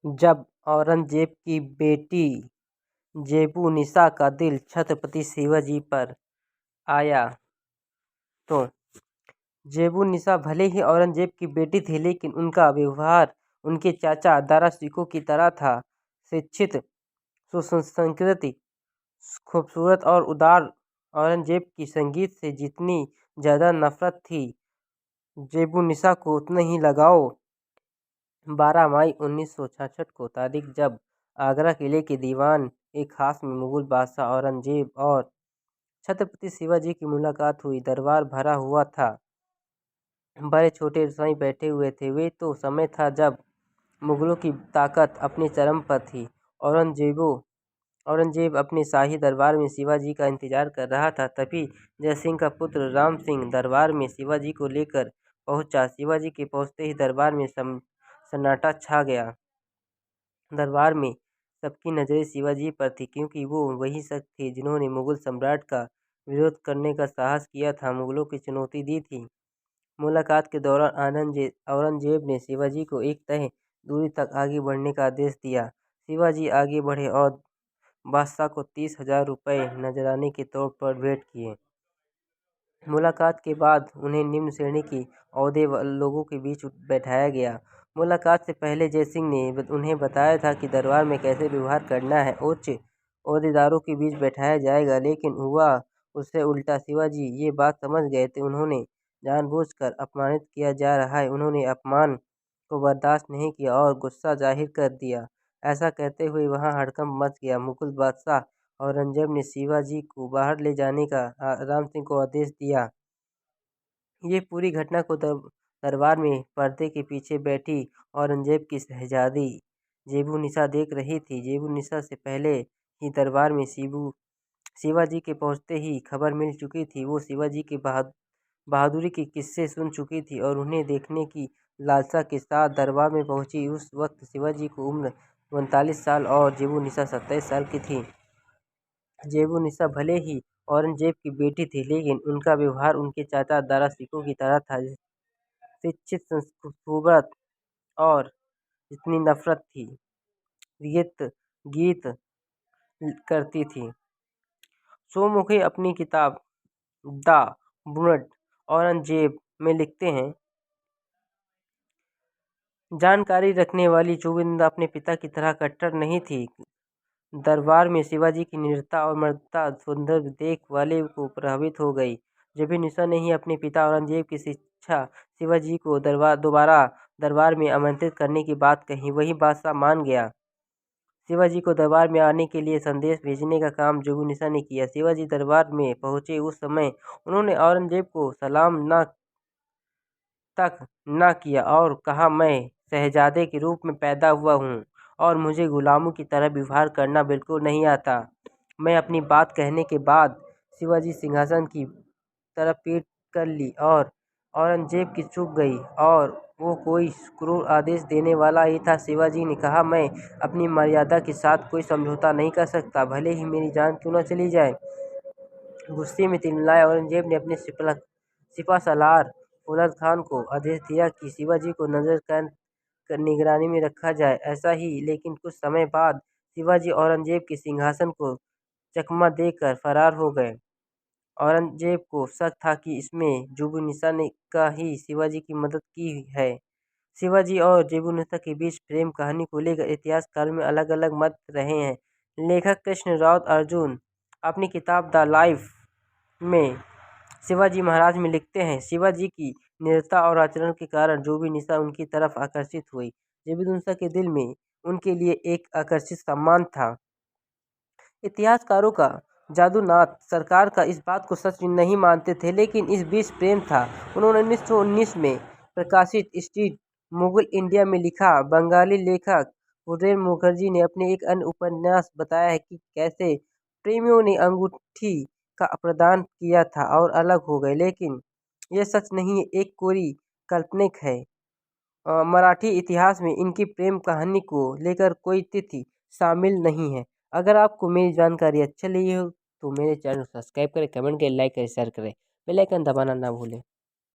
जब औरंगजेब की बेटी जेबुनिसा का दिल छत्रपति शिवाजी पर आया तो जेबुनिसा भले ही औरंगजेब की बेटी थी, लेकिन उनका व्यवहार उनके चाचा दारा सिकोह की तरह था। शिक्षित, सुसंस्कृत, खूबसूरत और उदार औरंगजेब की संगीत से जितनी ज़्यादा नफरत थी, जेबुनिसा को उतना ही लगाव। 12 मई 1966 को तारीख जब आगरा किले के दीवान एक खास में मुगल बादशाह औरंगजेब और छत्रपति शिवाजी की मुलाकात हुई। दरबार भरा हुआ था, बड़े छोटे रसोई बैठे हुए थे। वे तो समय था जब मुगलों की ताकत अपने चरम पर थी। औरंगजेब अपने शाही दरबार में शिवाजी का इंतजार कर रहा था। तभी जयसिंह का पुत्र राम सिंह दरबार में शिवाजी को लेकर पहुंचा। शिवाजी के पहुंचते ही दरबार में सन्नाटा छा गया। दरबार में सबकी नज़रें शिवाजी पर थी, क्योंकि वो वही शख्स थे जिन्होंने मुगल सम्राट का विरोध करने का साहस किया था, मुगलों की चुनौती दी थी। मुलाकात के दौरान औरंगजेब ने शिवाजी को एक तय दूरी तक आगे बढ़ने का आदेश दिया। शिवाजी आगे बढ़े और बादशाह को 30,000 रुपये नजराने के तौर पर भेंट किए। मुलाकात के बाद उन्हें निम्न श्रेणी की ओहदे लोगों के बीच बैठाया गया। मुलाकात से पहले जयसिंह ने उन्हें बताया था कि दरबार में कैसे व्यवहार करना है। उच्च ओहदेदारों के बीच बैठाया जाएगा, लेकिन हुआ उससे उल्टा। शिवाजी ये बात समझ गए थे, उन्होंने जानबूझकर अपमानित किया जा रहा है। उन्होंने अपमान को बर्दाश्त नहीं किया और गुस्सा जाहिर कर दिया। ऐसा कहते हुए वहां हड़कंप मच गया। मुगल बादशाह औरंगजेब ने शिवाजी को बाहर ले जाने का राम सिंह को आदेश दिया। ये पूरी घटना को दरबार में पर्दे के पीछे बैठी औरंगजेब की शहजादी जेबुनिसा देख रही थी। जेबुनिसा से पहले ही दरबार में शिवाजी के पहुंचते ही खबर मिल चुकी थी। वो शिवाजी के बहादुरी के किस्से सुन चुकी थी और उन्हें देखने की लालसा के साथ दरबार में पहुंची। उस वक्त शिवाजी की उम्र 39 साल और जेबुनिसा 27 साल की थी। जेबुनिसा भले ही औरंगजेब की बेटी थी, लेकिन उनका व्यवहार उनके चाचा दारा सिकोह की तरह था। शिक्षित, खूबसूरत और जितनी नफरत थी, गीत करती थी। सोमुखी अपनी किताब द बुनड औरंगजेब में लिखते हैं, जानकारी रखने वाली जोगिंदा अपने पिता की तरह कट्टर नहीं थी। दरबार में शिवाजी की निडरता और मर्यादा सौंदर्य देख वाले को प्रभावित हो गई। जेबुनिसा ने ही अपने पिता औरंगजेब की शिक्षा शिवाजी को दोबारा दरबार में आमंत्रित करने की बात कही। वही बादशाह मान गया। शिवाजी को दरबार में आने के लिए संदेश भेजने का काम जेबुनिसा ने किया। शिवाजी दरबार में पहुंचे उस समय उन्होंने औरंगजेब को सलाम तक न किया और कहा, मैं शहजादे के रूप में पैदा हुआ हूँ और मुझे गुलामों की तरह व्यवहार करना बिल्कुल नहीं आता। मैं अपनी बात कहने के बाद शिवाजी सिंहासन की तरफ पीठ कर ली और औरंगजेब की चुप गई और वो कोई क्रूर आदेश देने वाला ही था। शिवाजी ने कहा, मैं अपनी मर्यादा के साथ कोई समझौता नहीं कर सकता, भले ही मेरी जान क्यों न चली जाए। गुस्से में तिलमिलाए औरंगजेब ने अपने सिपह सालार फौलाद खान को आदेश दिया कि शिवाजी को निगरानी में रखा जाए। ऐसा ही, लेकिन कुछ समय बाद शिवाजी औरंगजेब के सिंहासन को चकमा देकर फरार हो गए। औरंगजेब को शक था कि इसमें जेबुनिसा ने का ही शिवाजी की मदद की है। शिवाजी और जेबुनिसा के बीच प्रेम कहानी को लेकर इतिहासकारों में अलग-अलग मत रहे हैं। लेखक कृष्णराव अर्जुन अपनी किताब द लाइफ में शिवाजी महाराज में लिखते हैं, शिवाजी की निडरता और आचरण के कारण जेबुनिसा उनकी तरफ आकर्षित हुई। जेबुनिसा के दिल में उनके लिए एक आकर्षित सम्मान था। इतिहासकारों का जादूनाथ सरकार का इस बात को सच नहीं मानते थे, लेकिन इस बीच प्रेम था। उन्होंने 1919 में प्रकाशित स्ट्रीट मुगल इंडिया में लिखा। बंगाली लेखक हुररेम मुखर्जी ने अपने एक अन्य उपन्यास बताया है कि कैसे प्रेमियों ने अंगूठी का प्रदान किया था और अलग हो गए, लेकिन यह सच नहीं है, एक कोरी काल्पनिक है। मराठी इतिहास में इनकी प्रेम कहानी को लेकर कोई तिथि शामिल नहीं है। अगर आपको मेरी जानकारी अच्छी लगी हो तो मेरे चैनल को सब्सक्राइब करें, कमेंट करें, लाइक करें, शेयर करें, बेल आइकन दबाना ना भूलें।